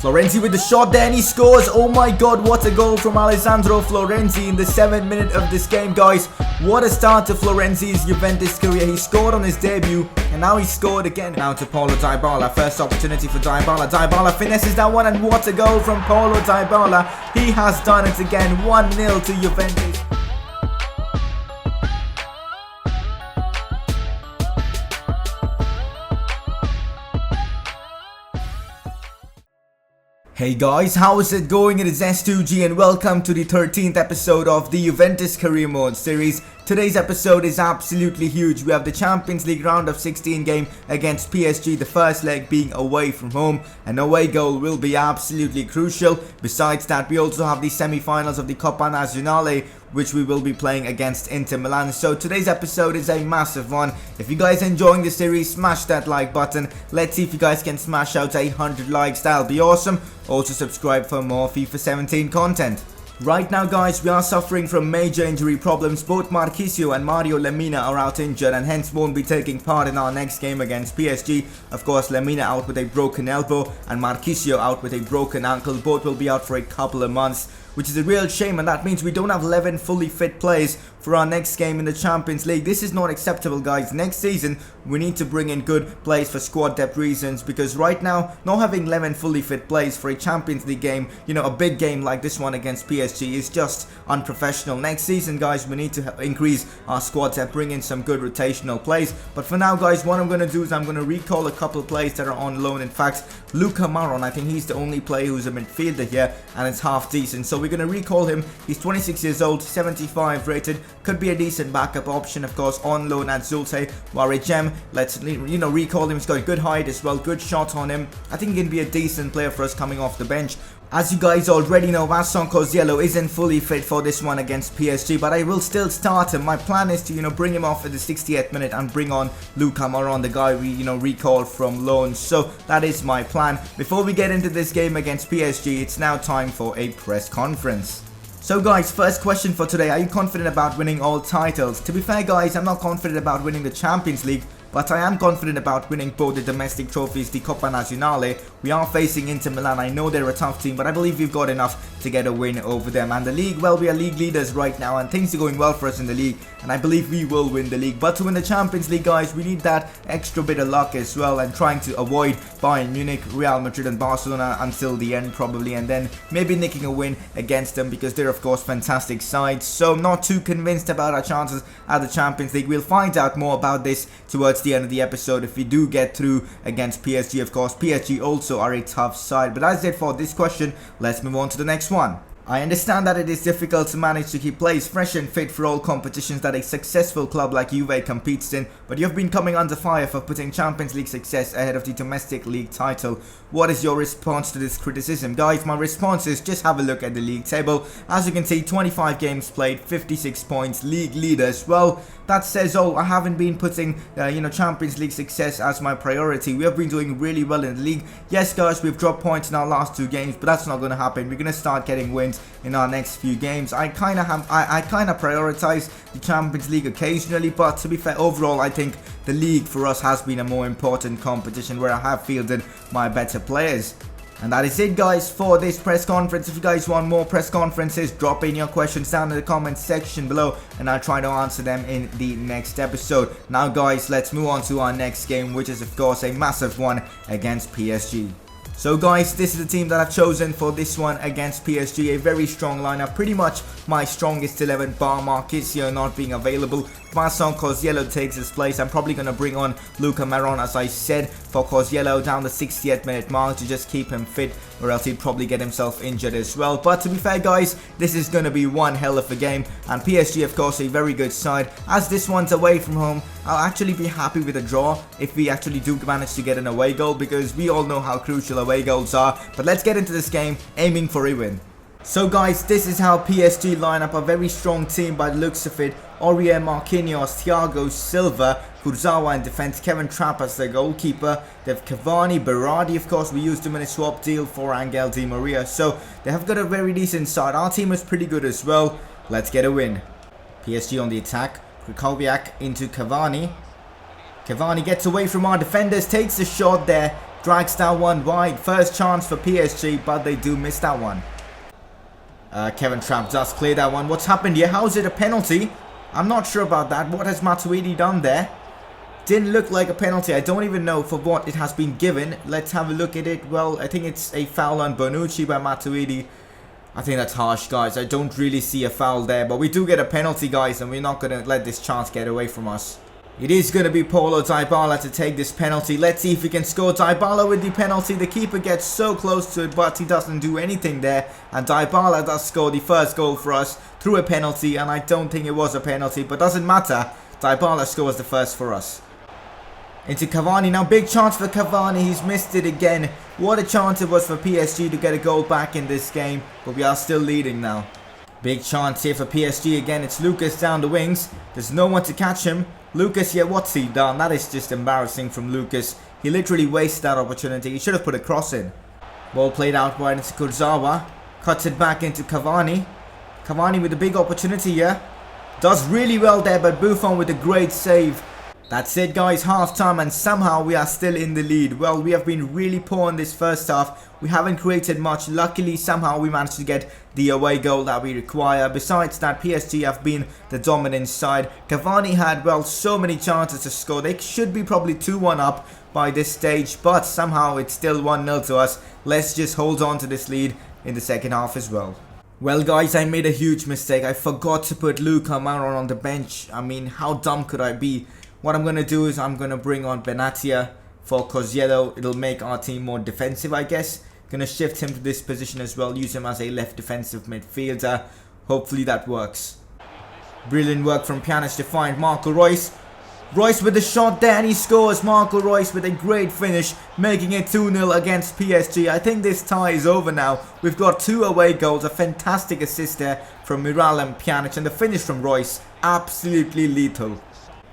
Florenzi with the shot there and he scores. Oh my god, what a goal from Alessandro Florenzi in the 7th minute of this game, guys. What a start to Florenzi's Juventus career. He scored on his debut and now he scored again. Now to Paulo Dybala. First opportunity for Dybala. Dybala finesses that one and what a goal from Paulo Dybala. He has done it again. 1-0 to Juventus. Hey guys, how is it going? It is S2G and welcome to the 13th episode of the Juventus Career Mode series. Today's episode is absolutely huge. We have the Champions League round of 16 game against PSG, the first leg being away from home. An away goal will be absolutely crucial. Besides that, we also have the semi-finals of the Coppa Nazionale, which we will be playing against Inter Milan. So today's episode is a massive one. If you guys are enjoying the series, smash that like button. Let's see if you guys can smash out 100 likes. That'll be awesome. Also subscribe for more FIFA 17 content. Right now, guys, we are suffering from major injury problems. Both Marchisio and Mario Lemina are out injured and hence won't be taking part in our next game against PSG. Of course, Lemina out with a broken elbow and Marchisio out with a broken ankle. Both will be out for a couple of months, which is a real shame, and that means we don't have 11 fully fit players for our next game in the Champions League. This is not acceptable, guys. Next season, we need to bring in good players for squad depth reasons, because right now, not having 11 fully fit players for a Champions League game, you know, a big game like this one against PSG is just unprofessional. Next season, guys, we need to increase our squad depth, bring in some good rotational plays. But for now, guys, what I'm going to do is I'm going to recall a couple of players that are on loan. In fact, Luca Maron, I think he's the only player who's a midfielder here, and it's half decent. So we're going to recall him. He's 26 years old, 75 rated. Could be a decent backup option, of course, on loan at Zulte Waregem. Let's, you know, recall him. He's got a good height as well, good shot on him. I think he can be a decent player for us coming off the bench. As you guys already know, Vincent Koziello isn't fully fit for this one against PSG, but I will still start him. My plan is to, you know, bring him off at the 68th minute and bring on Luca Maron, the guy we, you know, recalled from loan. So that is my plan. Before we get into this game against PSG, it's now time for a press conference. So guys, first question for today, are you confident about winning all titles? To be fair, guys, I'm not confident about winning the Champions League, but I am confident about winning both the domestic trophies, the Coppa Nazionale. We are facing Inter Milan. I know they're a tough team, but I believe we've got enough to get a win over them. And the league, well, we are league leaders right now, and things are going well for us in the league, and I believe we will win the league. But to win the Champions League, guys, we need that extra bit of luck as well, and trying to avoid Bayern Munich, Real Madrid and Barcelona until the end probably, and then maybe nicking a win against them, because they're of course fantastic sides. So not too convinced about our chances at the Champions League. We'll find out more about this towards the end of the episode if we do get through against PSG. Of course, PSG also are a tough side. But that's it for this question. Let's move on to the next one. I understand that it is difficult to manage to keep players fresh and fit for all competitions that a successful club like Juve competes in, but you've been coming under fire for putting Champions League success ahead of the domestic league title. What is your response to this criticism? Guys, my response is just have a look at the league table. As you can see, 25 games played, 56 points, league leaders. Well, that says all. I haven't been putting, you know, Champions League success as my priority. We have been doing really well in the league. Yes, guys, we've dropped points in our last 2 games, but that's not going to happen. We're going to start getting wins in our next few games. I kind of prioritize the Champions League occasionally, but to be fair, overall I think the league for us has been a more important competition where I have fielded my better players. And that is it, guys, for this press conference. If you guys want more press conferences, drop in your questions down in the comment section below and I'll try to answer them in the next episode. Now guys, let's move on to our next game, which is of course a massive one against PSG. So guys, this is the team that I've chosen for this one against PSG. A very strong lineup, pretty much my strongest 11 bar Marchisio not being available. Vincent Koziello takes his place. I'm probably going to bring on Luca Maron, as I said, for Koziello down the 60th minute mark to just keep him fit, or else he'd probably get himself injured as well. But to be fair, guys, this is going to be one hell of a game, and PSG, of course, a very good side. As this one's away from home, I'll actually be happy with a draw if we actually do manage to get an away goal, because we all know how crucial away goals are. But let's get into this game, aiming for a win. So guys, this is how PSG line up. A very strong team by the looks of it. Aurier, Marquinhos, Thiago Silva, Kurzawa in defense, Kevin Trapp as the goalkeeper. They have Cavani, Berardi, of course, we used him in a swap deal for Angel Di Maria. So they have got a very decent side. Our team is pretty good as well. Let's get a win. PSG on the attack. Krychowiak into Cavani. Cavani gets away from our defenders, takes a shot there. Drags that one wide. First chance for PSG, but they do miss that one. Kevin Trapp does clear that one. What's happened here? How is it a penalty? I'm not sure about that. What has Matuidi done there? Didn't look like a penalty. I don't even know for what it has been given. Let's have a look at it. Well, I think it's a foul on Bonucci by Matuidi. I think that's harsh, guys. I don't really see a foul there. But we do get a penalty, guys, and we're not going to let this chance get away from us. It is going to be Paulo Dybala to take this penalty. Let's see if he can score. Dybala with the penalty. The keeper gets so close to it, but he doesn't do anything there. And Dybala does score the first goal for us through a penalty. And I don't think it was a penalty, but doesn't matter. Dybala scores the first for us. Into Cavani. Now big chance for Cavani. He's missed it again. What a chance it was for PSG to get a goal back in this game. But we are still leading now. Big chance here for PSG again. It's Lucas down the wings. There's no one to catch him. Lucas, yeah, what's he done? That is just embarrassing from Lucas. He literally wasted that opportunity. He should have put a cross in. Ball played out wide into Kurzawa. Cuts it back into Cavani. Cavani with a big opportunity here. Does really well there, but Buffon with a great save. That's it, guys, half time, and somehow we are still in the lead. Well, we have been really poor in this first half. We haven't created much. Luckily, somehow we managed to get the away goal that we require. Besides that, PSG have been the dominant side. Cavani had, well, so many chances to score. They should be probably 2-1 up by this stage, but somehow it's still 1-0 to us. Let's just hold on to this lead in the second half as well. Well, guys, I made a huge mistake. I forgot to put Luka Maron on the bench. I mean, how dumb could I be? What I'm going to do is I'm going to bring on Benatia for Cosiello. It'll make our team more defensive, I guess. Going to shift him to this position as well. Use him as a left defensive midfielder. Hopefully that works. Brilliant work from Pjanic to find Marco Reus. Reus with the shot there and he scores. Marco Reus with a great finish, making it 2-0 against PSG. I think this tie is over now. We've got 2 away goals. A fantastic assist there from Miral and Pjanic. And the finish from Reus, absolutely lethal.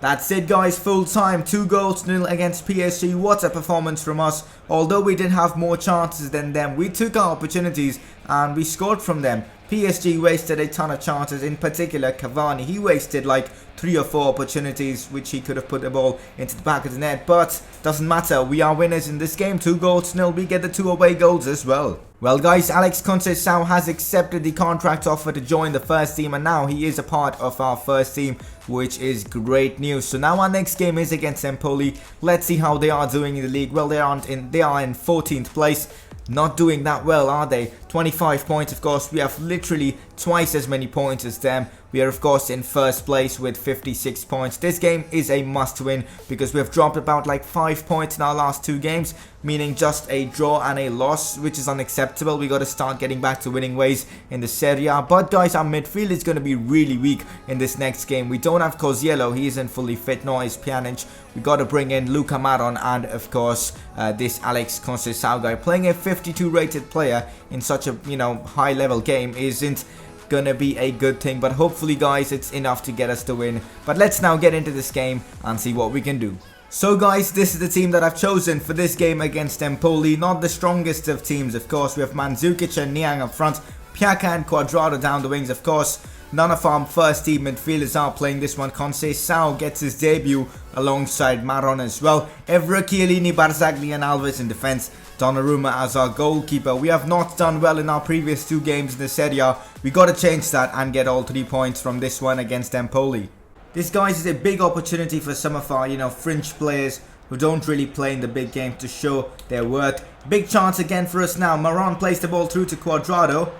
That's it, guys, full time, 2-0 against PSG. What a performance from us. Although we did have more chances than them, we took our opportunities and we scored from them. PSG wasted a ton of chances, in particular Cavani. He wasted like 3 or 4 opportunities which he could have put the ball into the back of the net, but doesn't matter. We are winners in this game, 2-0. We get the 2 away goals as well. Well, guys, Alex Conceição has accepted the contract offer to join the first team, and now he is a part of our first team, which is great news. So now our next game is against Empoli. Let's see how they are doing in the league. Well, they are in 14th place. Not doing that well, are they? 25 points, of course. We have literally twice as many points as them. We are, of course, in first place with 56 points. This game is a must win because we have dropped about like 5 points in our last 2 games, meaning just a draw and a loss, which is unacceptable. We got to start getting back to winning ways in the Serie A. But, guys, our midfield is going to be really weak in this next game. We don't have Cosiello. He isn't fully fit, nor is Pjanic. We got to bring in Luka Maron and, of course, this Alex Conceição guy. Playing a 52 rated player in such a, high level game isn't gonna be a good thing, but hopefully, guys, it's enough to get us the win. But let's now get into this game and see what we can do. So, guys, this is the team that I've chosen for this game against Empoli. Not the strongest of teams, of course. We have Mandzukic and Niang up front, Piaka and Cuadrado down the wings, of course. None of our first team midfielders are playing this one. Conceição gets his debut alongside Maron as well. Evra, Chiellini, Barzagli and Alves in defence. Donnarumma as our goalkeeper. We have not done well in our previous 2 games in the Serie A. We got to change that and get all 3 points from this one against Empoli. This, guys, is a big opportunity for some of our, fringe players who don't really play in the big game to show their worth. Big chance again for us now. Maron plays the ball through to Cuadrado.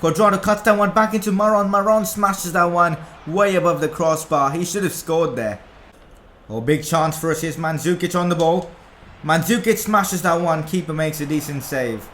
Cuadrado cuts that one back into Maron. Maron smashes that one way above the crossbar. He should have scored there. Oh, big chance for us. Here's Mandzukic on the ball. Mandzukic smashes that one. Keeper makes a decent save.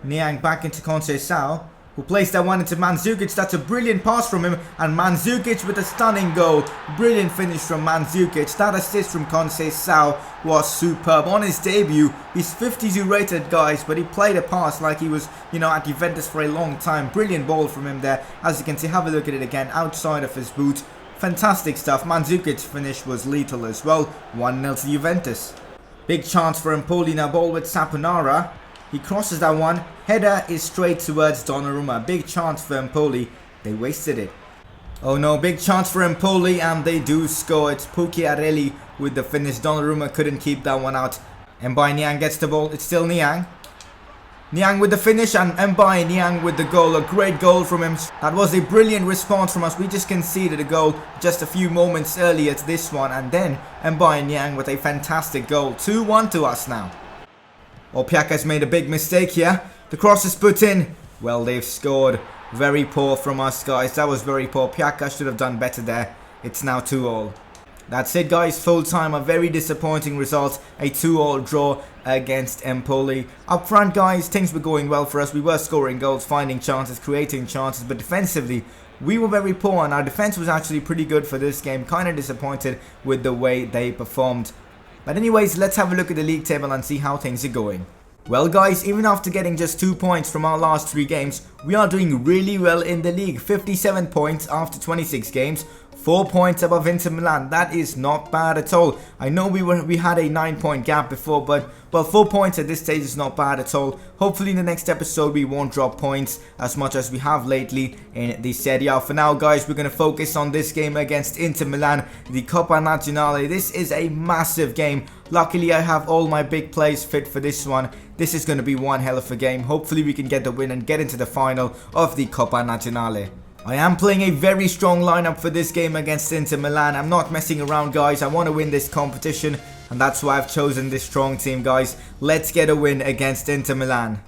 Niang back into Conceição, who plays that one into Mandzukic. That's a brilliant pass from him. And Mandzukic with a stunning goal. Brilliant finish from Mandzukic. That assist from Conceição was superb. On his debut, he's 52 rated, guys, but he played a pass like he was, at Juventus for a long time. Brilliant ball from him there. As you can see, have a look at it again. Outside of his boot. Fantastic stuff. Mandzukic's finish was lethal as well. 1-0 to Juventus. Big chance for Empoli now. Ball with Saponara. He crosses that one. Header is straight towards Donnarumma. Big chance for Empoli. They wasted it. Oh no, big chance for Empoli and they do score. It's Pucciarelli with the finish. Donnarumma couldn't keep that one out. Mbai Niang gets the ball. It's still Niang. Niang with the finish and Mbai Niang with the goal. A great goal from him. That was a brilliant response from us. We just conceded a goal just a few moments earlier to this one. And then Mbai Niang with a fantastic goal. 2-1 to us now. Oh, Piaka's made a big mistake here. The cross is put in. Well, they've scored. Very poor from us, guys. That was very poor. Piaka should have done better there. It's now 2-2. That's it, guys. Full time, a very disappointing result. A 2-2 draw against Empoli. Up front, guys, things were going well for us. We were scoring goals, finding chances, creating chances. But defensively, we were very poor. And our defense was actually pretty good for this game. Kind of disappointed with the way they performed. But anyways, let's have a look at the league table and see how things are going. Well, guys, even after getting just 2 points from our last 3 games, we are doing really well in the league. 57 points after 26 games. 4 points above Inter Milan. That is not bad at all. I know we had a 9-point gap before, but well, 4 points at this stage is not bad at all. Hopefully in the next episode we won't drop points as much as we have lately in the Serie A. For now, guys, we're going to focus on this game against Inter Milan, the Coppa Nazionale. This is a massive game. Luckily, I have all my big plays fit for this one. This is going to be one hell of a game. Hopefully we can get the win and get into the final of the Coppa Nazionale. I am playing a very strong lineup for this game against Inter Milan. I'm not messing around, guys. I want to win this competition, and that's why I've chosen this strong team, guys. Let's get a win against Inter Milan.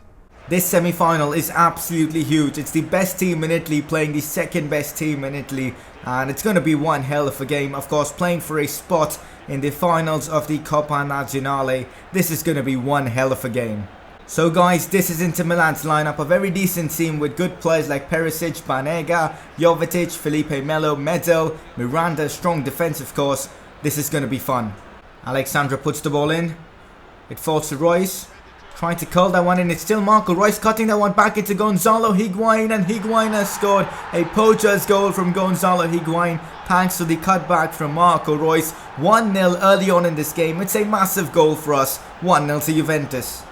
This semi-final is absolutely huge. It's the best team in Italy playing the second best team in Italy, and it's going to be one hell of a game. Of course, playing for a spot in the finals of the Coppa Nazionale. This is going to be one hell of a game. So, guys, this is Inter Milan's lineup, a very decent team with good players like Perisic, Banega, Jovetic, Felipe Melo, Medel, Miranda, strong defense, of course. This is going to be fun. Alexandra puts the ball in. It falls to Royce. Trying to curl that one in. It's still Marco Royce cutting that one back into Gonzalo Higuain, and Higuain has scored a poacher's goal from Gonzalo Higuain thanks to the cutback from Marco Royce. 1-0 early on in this game. It's a massive goal for us. 1-0 to Juventus.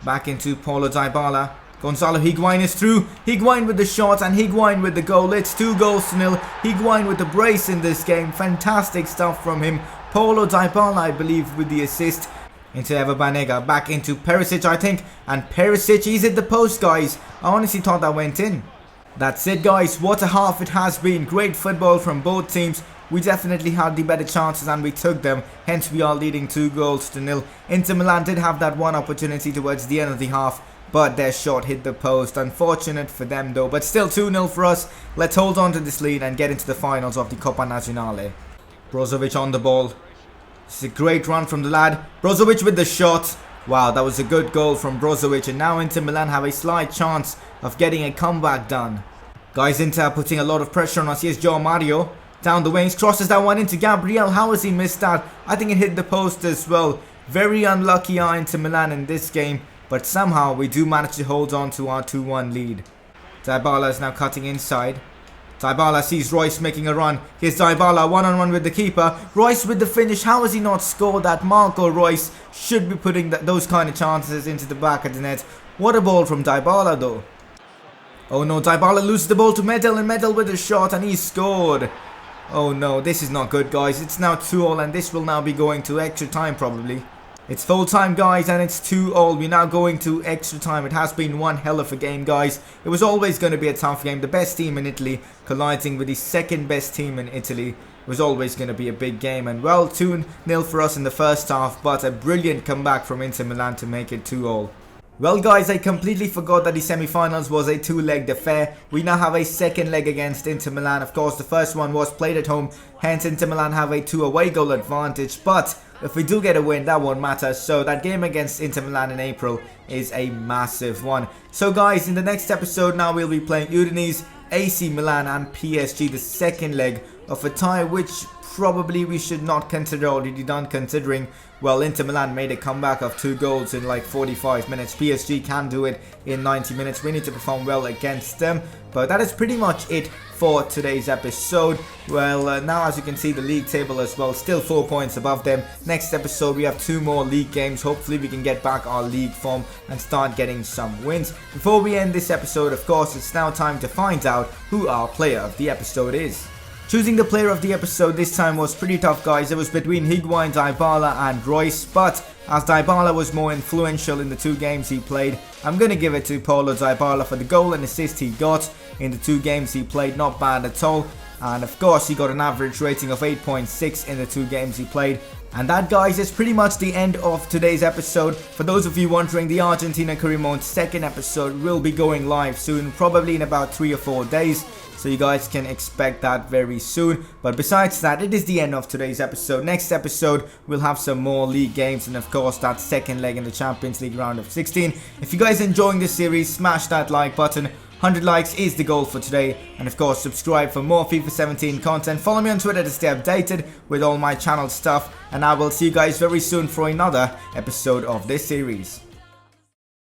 Back into Paulo Dybala. Gonzalo Higuain is through. Higuain with the shot and Higuain with the goal. It's 2-0. Higuain with the brace in this game. Fantastic stuff from him. Paulo Dybala, I believe, with the assist. Into Eva Banega. Back into Perisic, I think. And Perisic, he's at the post, guys. I honestly thought that went in. That's it, guys. What a half it has been. Great football from both teams. We definitely had the better chances and we took them. Hence, we are leading 2-0. Inter Milan did have that one opportunity towards the end of the half, but their shot hit the post. Unfortunate for them, though. But still 2-0 for us. Let's hold on to this lead and get into the finals of the Coppa Nazionale. Brozovic on the ball. This is a great run from the lad. Brozovic with the shot. Wow, that was a good goal from Brozovic. And now Inter Milan have a slight chance of getting a comeback done. Guys, Inter putting a lot of pressure on us. Here's João Mario. Down the wings, crosses that one into Gabriel. How has he missed that? I think it hit the post as well. Very unlucky are Inter Milan in this game. But somehow we do manage to hold on to our 2-1 lead. Dybala is now cutting inside. Dybala sees Royce making a run. Here's Dybala one-on-one with the keeper. Royce with the finish. How has he not scored that? Marco Royce should be putting those kind of chances into the back of the net. What a ball from Dybala, though. Oh no, Dybala loses the ball to Medel, and Medel with a shot, and he scored. Oh no, this is not good, guys. It's now 2-2 and this will now be going to extra time probably. It's full time, guys, and it's 2-2. We're now going to extra time. It has been one hell of a game, guys. It was always going to be a tough game. The best team in Italy colliding with the second best team in Italy. It was always going to be a big game. And well, 2-0 for us in the first half, but a brilliant comeback from Inter Milan to make it 2-2. Well, guys, I completely forgot that the semi-finals was a 2-legged affair. We now have a second leg against Inter Milan. Of course, the first one was played at home. Hence, Inter Milan have a 2 away goal advantage. But if we do get a win, that won't matter. So that game against Inter Milan in April is a massive one. So, guys, in the next episode now we'll be playing Udinese, AC Milan and PSG, the second leg of a tie, which probably we should not consider already done, considering, well, Inter Milan made a comeback of 2 goals in like 45 minutes. PSG can do it in 90 minutes. We need to perform well against them. But that is pretty much it for today's episode. Well, now as you can see, the league table as well, still 4 points above them. Next episode we have 2 more league games. Hopefully we can get back our league form and start getting some wins. Before we end this episode, of course, it's now time to find out who our player of the episode is. Choosing the player of the episode this time was pretty tough, guys. It was between Higuain, Dybala and Royce, but as Dybala was more influential in the 2 games he played. I'm going to give it to Paulo Dybala for the goal and assist he got in the 2 games he played. Not bad at all. And of course, he got an average rating of 8.6 in the 2 games he played. And that, guys, is pretty much the end of today's episode. For those of you wondering, the Argentina career mode's 2nd episode will be going live soon, probably in about 3 or 4 days. So you guys can expect that very soon. But besides that, it is the end of today's episode. Next episode, we'll have some more league games and of course that 2nd leg in the Champions League round of 16. If you guys are enjoying this series, smash that like button. 100 likes is the goal for today, and of course subscribe for more FIFA 17 content. Follow me on Twitter to stay updated with all my channel stuff, and I will see you guys very soon for another episode of this series.